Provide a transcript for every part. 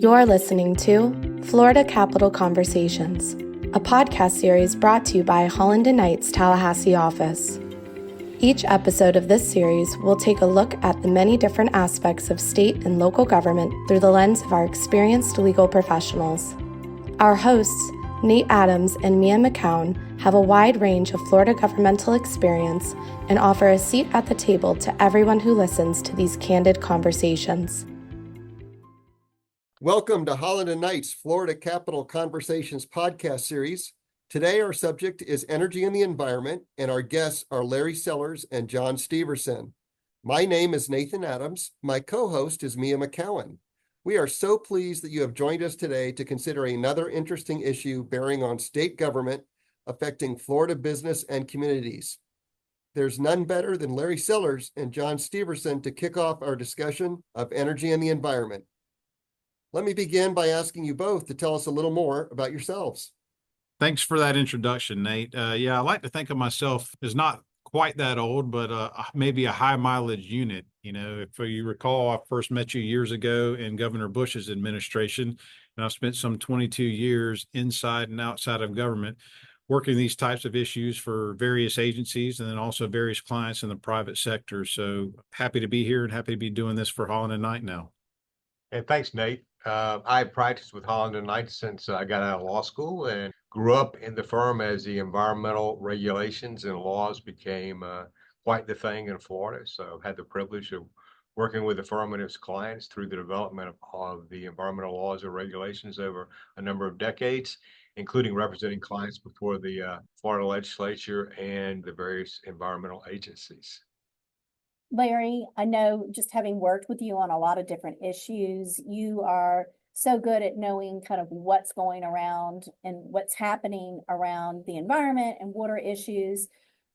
You're listening to Florida Capital Conversations, a podcast series brought to you by Holland & Knight's Tallahassee office. Each episode of this series will take a look at the many different aspects of state and local government through the lens of our experienced legal professionals. Our hosts, Nate Adams and Mia McKown, have a wide range of Florida governmental experience and offer a seat at the table to everyone who listens to these candid conversations. Welcome to Holland & Knight's Florida Capital Conversations podcast series. Today, our subject is energy and the environment, and our guests are Larry Sellers and John Steverson. My name is Nathan Adams. My co-host is Mia McKown. We are so pleased that you have joined us today to consider another interesting issue bearing on state government affecting Florida business and communities. There's none better than Larry Sellers and John Steverson to kick off our discussion of energy and the environment. Let me begin by asking you both to tell us a little more about yourselves. Thanks for that introduction, Nate. I like to think of myself as not quite that old, but maybe a high mileage unit. You know, if you recall, I first met you years ago in Governor Bush's administration, and I've spent some 22 years inside and outside of government working these types of issues for various agencies and then also various clients in the private sector. So happy to be here and happy to be doing this for Holland & Knight now. And thanks, Nate. I practiced with Holland & Knight since I got out of law school and grew up in the firm as the environmental regulations and laws became quite the thing in Florida. So had the privilege of working with the firm and its clients through the development of the environmental laws and regulations over a number of decades, including representing clients before the Florida legislature and the various environmental agencies. Larry, I know just having worked with you on a lot of different issues, you are so good at knowing kind of what's going around and what's happening around the environment and water issues.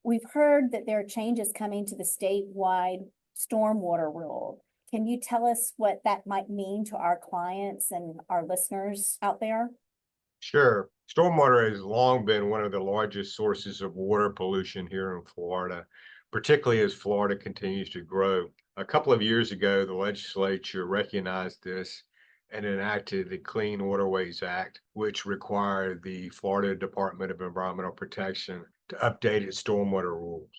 We've heard that there are changes coming to the statewide stormwater rule. Can you tell us what that might mean to our clients and our listeners out there? Sure. Stormwater has long been one of the largest sources of water pollution here in Florida, particularly as Florida continues to grow. A couple of years ago, the legislature recognized this and enacted the Clean Waterways Act, which required the Florida Department of Environmental Protection to update its stormwater rules.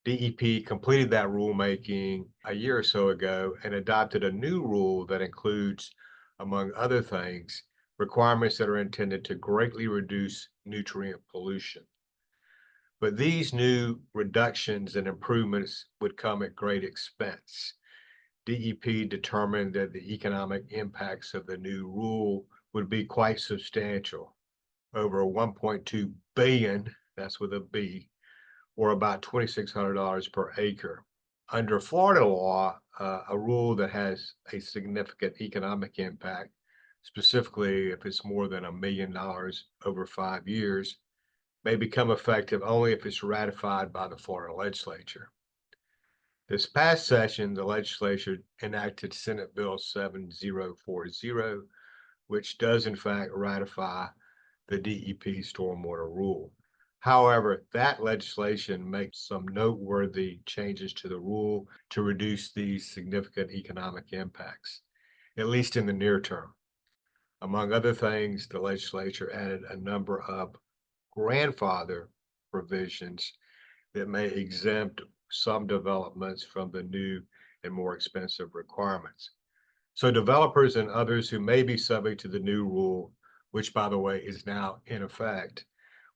DEP completed that rulemaking a year or so ago and adopted a new rule that includes, among other things, requirements that are intended to greatly reduce nutrient pollution. But these new reductions and improvements would come at great expense. DEP determined that the economic impacts of the new rule would be quite substantial, over $1.2 billion, that's with a B, or about $2,600 per acre. Under Florida law, a rule that has a significant economic impact, specifically if it's more than $1 million over 5 years, may become effective only if it's ratified by the Florida legislature. This past session, the legislature enacted Senate Bill 7040, which does in fact ratify the DEP stormwater rule. However, that legislation makes some noteworthy changes to the rule to reduce these significant economic impacts, at least in the near term. Among other things, the legislature added a number of grandfather provisions that may exempt some developments from the new and more expensive requirements. So developers and others who may be subject to the new rule, which by the way is now in effect,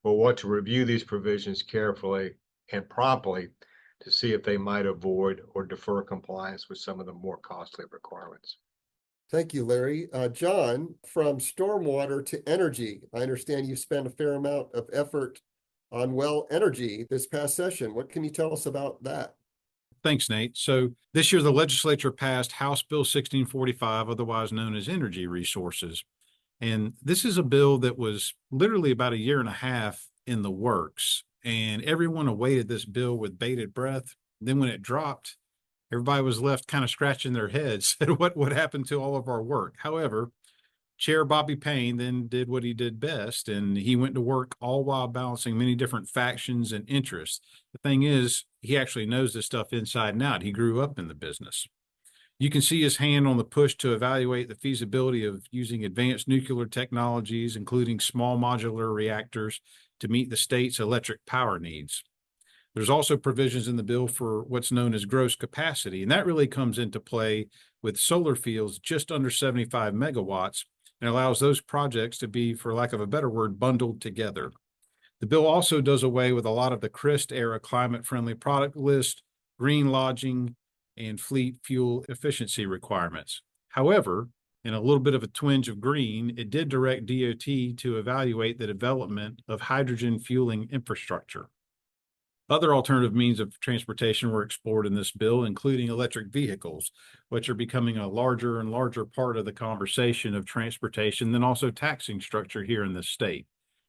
will want to review these provisions carefully and promptly to see if they might avoid or defer compliance with some of the more costly requirements. Thank you, Larry. John, from stormwater to energy, I understand you spent a fair amount of effort on well energy this past session. What can you tell us about that? Thanks, Nate. So this year, the legislature passed House Bill 1645, otherwise known as Energy Resources. And this is a bill that was literally about a year and a half in the works. And everyone awaited this bill with bated breath. Then when it dropped, everybody was left kind of scratching their heads at what happened to all of our work. However, Chair Bobby Payne then did what he did best, and he went to work all while balancing many different factions and interests. The thing is, he actually knows this stuff inside and out. He grew up in the business. You can see his hand on the push to evaluate the feasibility of using advanced nuclear technologies, including small modular reactors, to meet the state's electric power needs. There's also provisions in the bill for what's known as gross capacity, and that really comes into play with solar fields just under 75 megawatts and allows those projects to be, for lack of a better word, bundled together. The bill also does away with a lot of the CRIST era climate-friendly product list, green lodging, and fleet fuel efficiency requirements. However, in a little bit of a twinge of green, it did direct DOT to evaluate the development of hydrogen fueling infrastructure. Other alternative means of transportation were explored in this bill, including electric vehicles, which are becoming a larger and larger part of the conversation of transportation, then also taxing structure here in the state.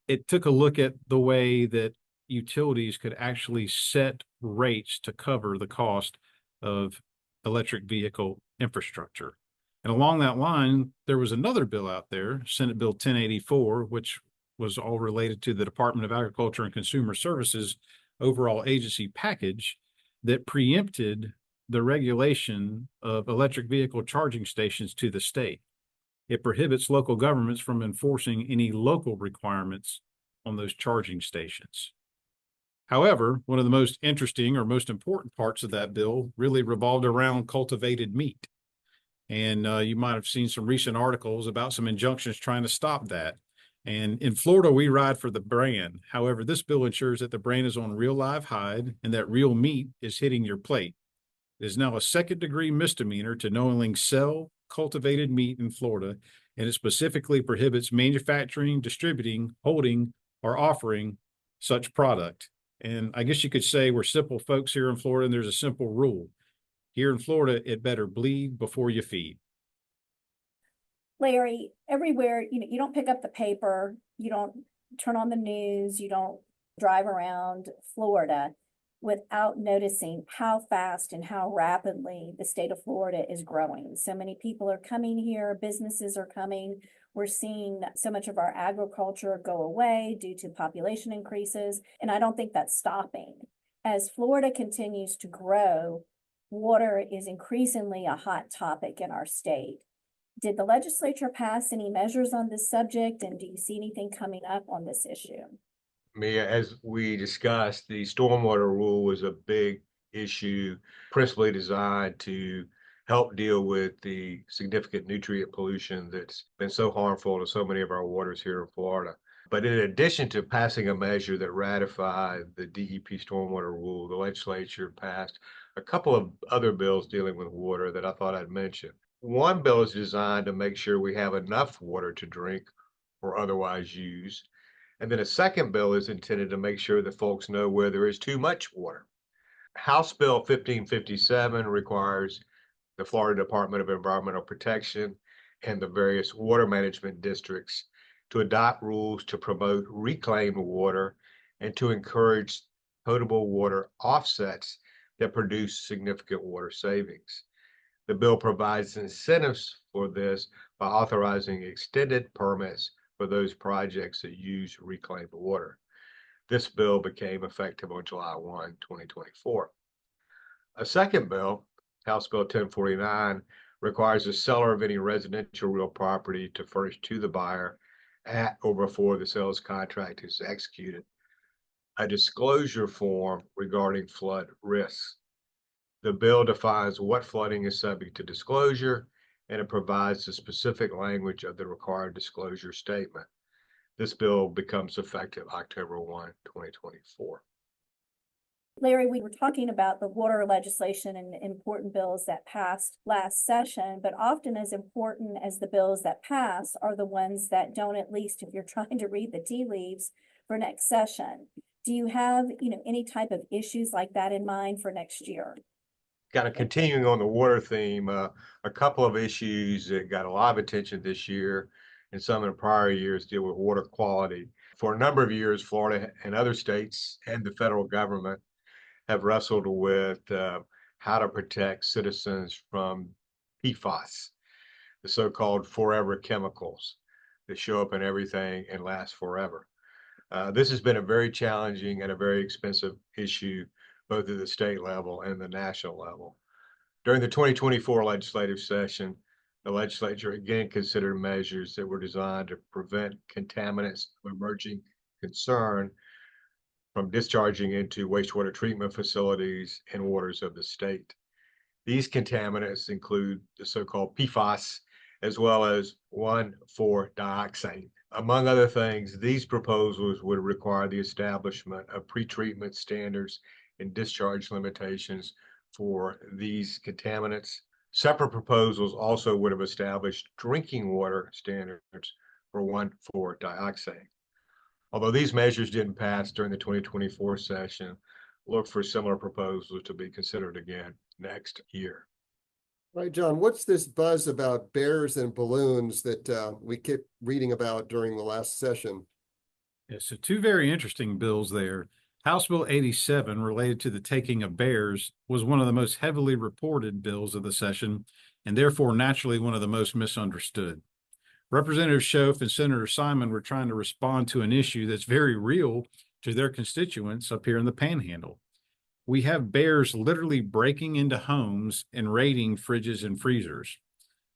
It took a look at the way that utilities could actually set rates to cover the cost of electric vehicle infrastructure. And along that line, there was another bill out there, Senate Bill 1084, which was all related to the Department of Agriculture and Consumer Services overall agency package that preempted the regulation of electric vehicle charging stations to the state. It prohibits local governments from enforcing any local requirements on those charging stations. However, one of the most interesting or most important parts of that bill really revolved around cultivated meat. And you might have seen some recent articles about some injunctions trying to stop that. And in Florida, we ride for the brand. However, this bill ensures that the brand is on real live hide and that real meat is hitting your plate. It is now a second-degree misdemeanor to knowingly sell cultivated meat in Florida, and it specifically prohibits manufacturing, distributing, holding, or offering such product. And I guess you could say we're simple folks here in Florida, and there's a simple rule. Here in Florida, it better bleed before you feed. Larry, everywhere, you don't pick up the paper, you don't turn on the news, you don't drive around Florida without noticing how fast and how rapidly the state of Florida is growing. So many people are coming here, businesses are coming. We're seeing so much of our agriculture go away due to population increases, and I don't think that's stopping. As Florida continues to grow, water is increasingly a hot topic in our state. Did the legislature pass any measures on this subject, and do you see anything coming up on this issue? Mia, as we discussed, the stormwater rule was a big issue, principally designed to help deal with the significant nutrient pollution that's been so harmful to so many of our waters here in Florida. But in addition to passing a measure that ratified the DEP stormwater rule, the legislature passed a couple of other bills dealing with water that I thought I'd mention. One bill is designed to make sure we have enough water to drink or otherwise use. And then a second bill is intended to make sure that folks know where there is too much water. House Bill 1557 requires the Florida Department of Environmental Protection and the various water management districts to adopt rules to promote reclaimed water and to encourage potable water offsets that produce significant water savings. The bill provides incentives for this by authorizing extended permits for those projects that use reclaimed water. This bill became effective on July 1, 2024. A second bill, House Bill 1049, requires the seller of any residential real property to furnish to the buyer at or before the sales contract is executed a disclosure form regarding flood risks. The bill defines what flooding is subject to disclosure, and it provides the specific language of the required disclosure statement. This bill becomes effective October 1, 2024. Larry, we were talking about the water legislation and important bills that passed last session, but often as important as the bills that pass are the ones that don't, at least if you're trying to read the tea leaves for next session. Do you have, any type of issues like that in mind for next year? Kind of continuing on the water theme, a couple of issues that got a lot of attention this year and some in prior years deal with water quality. For a number of years, Florida and other states and the federal government have wrestled with how to protect citizens from PFAS, the so-called forever chemicals that show up in everything and last forever. This has been a very challenging and a very expensive issue, both at the state level and the national level. During the 2024 legislative session, the legislature again considered measures that were designed to prevent contaminants of emerging concern from discharging into wastewater treatment facilities and waters of the state. These contaminants include the so-called PFAS, as well as 1,4-dioxane. Among other things, these proposals would require the establishment of pretreatment standards and discharge limitations for these contaminants. Separate proposals also would have established drinking water standards for 1,4-dioxane. Although these measures didn't pass during the 2024 session, look for similar proposals to be considered again next year. All right, John, what's this buzz about bears and balloons that we kept reading about during the last session? Yeah, so two very interesting bills there. House Bill 87, related to the taking of bears, was one of the most heavily reported bills of the session, and therefore naturally one of the most misunderstood. Representative Schoaf and Senator Simon were trying to respond to an issue that's very real to their constituents up here in the Panhandle. We have bears literally breaking into homes and raiding fridges and freezers.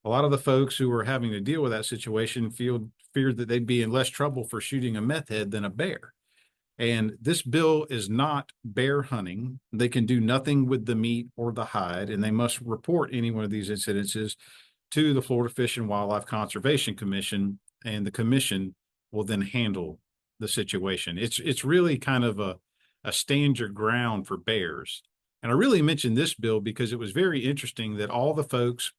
A lot of the folks who were having to deal with that situation feared that they'd be in less trouble for shooting a meth head than a bear. And this bill is not bear hunting. They can do nothing with the meat or the hide, and they must report any one of these incidences to the Florida Fish and Wildlife Conservation Commission, and the commission will then handle the situation. It's really kind of a stand your ground for bears. And I really mentioned this bill because it was very interesting that all the folks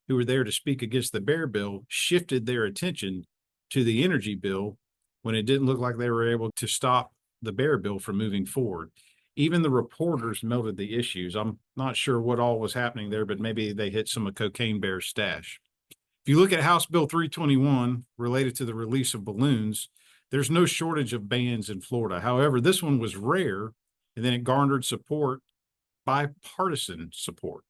who were there to speak against the bear bill shifted their attention to the energy bill when it didn't look like they were able to stop the bear bill from moving forward. Even the reporters noted the issues. I'm not sure what all was happening there, but maybe they hit some of Cocaine Bear's stash. If you look at House Bill 321 related to the release of balloons, there's no shortage of bans in Florida. However, this one was rare, and then it garnered support, bipartisan support.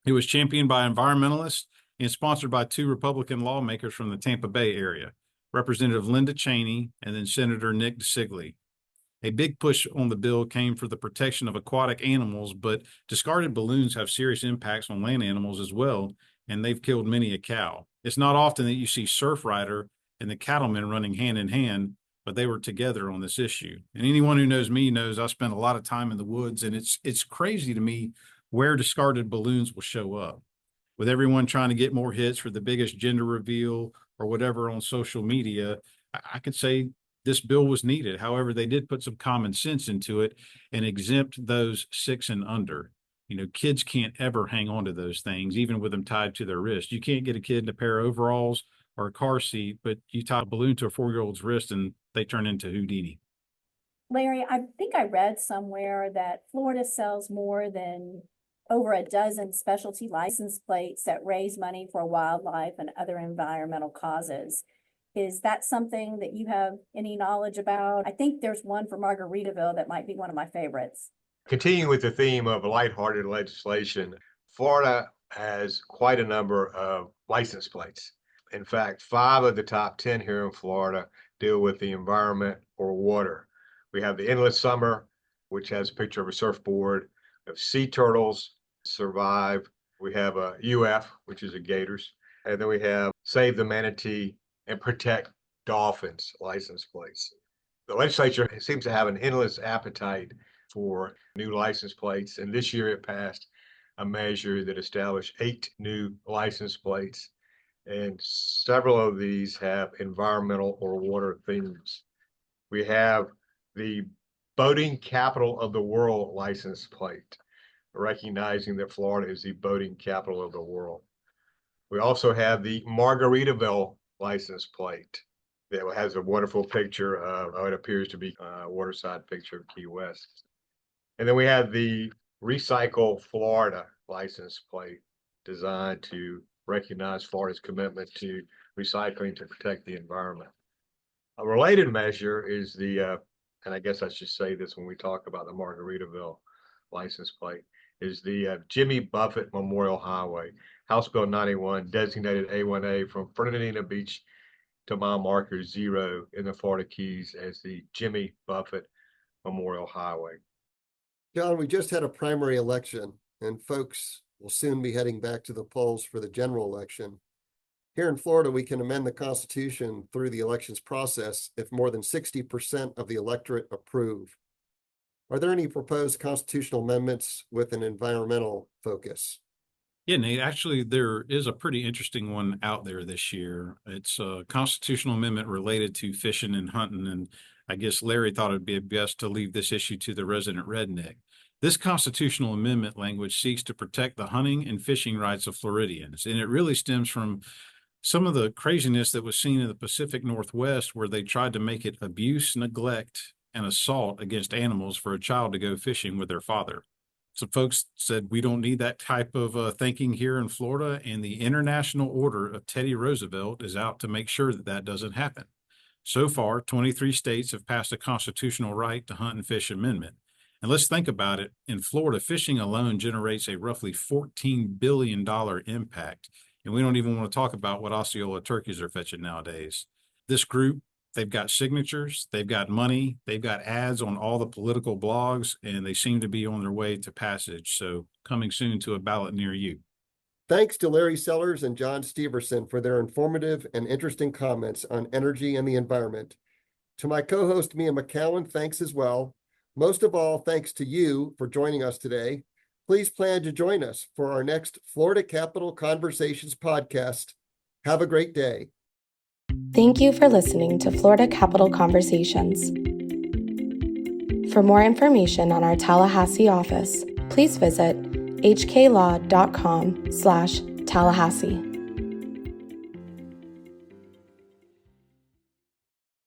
It was championed by environmentalists and sponsored by two Republican lawmakers from the Tampa Bay area, Representative Linda Cheney and then Senator Nick DeSigley. A big push on the bill came for the protection of aquatic animals, but discarded balloons have serious impacts on land animals as well, and they've killed many a cow. It's not often that you see Surfrider and the cattlemen running hand in hand, but they were together on this issue. And anyone who knows me knows I spend a lot of time in the woods, and it's crazy to me where discarded balloons will show up. With everyone trying to get more hits for the biggest gender reveal or whatever on social media, I could say this bill was needed. However, they did put some common sense into it and exempt those 6 and under. You know, kids can't ever hang on to those things, even with them tied to their wrist. You can't get a kid in a pair of overalls or a car seat, but you tie a balloon to a 4-year-old's wrist and they turn into Houdini. Larry, I think I read somewhere that Florida sells more than over a dozen specialty license plates that raise money for wildlife and other environmental causes. Is that something that you have any knowledge about? I think there's one for Margaritaville that might be one of my favorites. Continuing with the theme of lighthearted legislation, Florida has quite a number of license plates. In fact, 5 of the top 10 here in Florida deal with the environment or water. We have the Endless Summer, which has a picture of a surfboard, of sea turtles, Survive. We have a UF, which is a gators. And then we have Save the Manatee and Protect Dolphins license plates. The legislature seems to have an endless appetite for new license plates. And this year it passed a measure that established 8 new license plates. And several of these have environmental or water themes. We have the Boating Capital of the World license plate, recognizing that Florida is the boating capital of the world. We also have the Margaritaville license plate that has a wonderful picture of what appears to be a waterside picture of Key West. And then we have the Recycle Florida license plate, designed to recognize Florida's commitment to recycling to protect the environment. A related measure is the, and I guess I should say this when we talk about the Margaritaville license plate, is the Jimmy Buffett Memorial Highway, House Bill 91, designated A1A from Fernandina Beach to mile marker 0 in the Florida Keys as the Jimmy Buffett Memorial Highway. John, we just had a primary election, and folks will soon be heading back to the polls for the general election. Here in Florida, we can amend the Constitution through the elections process if more than 60% of the electorate approve. Are there any proposed constitutional amendments with an environmental focus? Yeah, Nate, actually, there is a pretty interesting one out there this year. It's a constitutional amendment related to fishing and hunting. And I guess Larry thought it'd be best to leave this issue to the resident redneck. This constitutional amendment language seeks to protect the hunting and fishing rights of Floridians. And it really stems from some of the craziness that was seen in the Pacific Northwest, where they tried to make it abuse, neglect, and assault against animals for a child to go fishing with their father. Some folks said we don't need that type of thinking here in Florida, and the International Order of Teddy Roosevelt is out to make sure that that doesn't happen. So far, 23 states have passed a constitutional right to hunt and fish amendment. And let's think about it. In Florida, fishing alone generates a roughly $14 billion impact. And we don't even want to talk about what Osceola turkeys are fetching nowadays. This group, they've got signatures, they've got money, they've got ads on all the political blogs, and they seem to be on their way to passage. So coming soon to a ballot near you. Thanks to Larry Sellers and John Steverson for their informative and interesting comments on energy and the environment. To my co-host, Mia McKown, thanks as well. Most of all, thanks to you for joining us today. Please plan to join us for our next Florida Capitol Conversations podcast. Have a great day. Thank you for listening to Florida Capitol Conversations. For more information on our Tallahassee office, please visit hklaw.com/Tallahassee.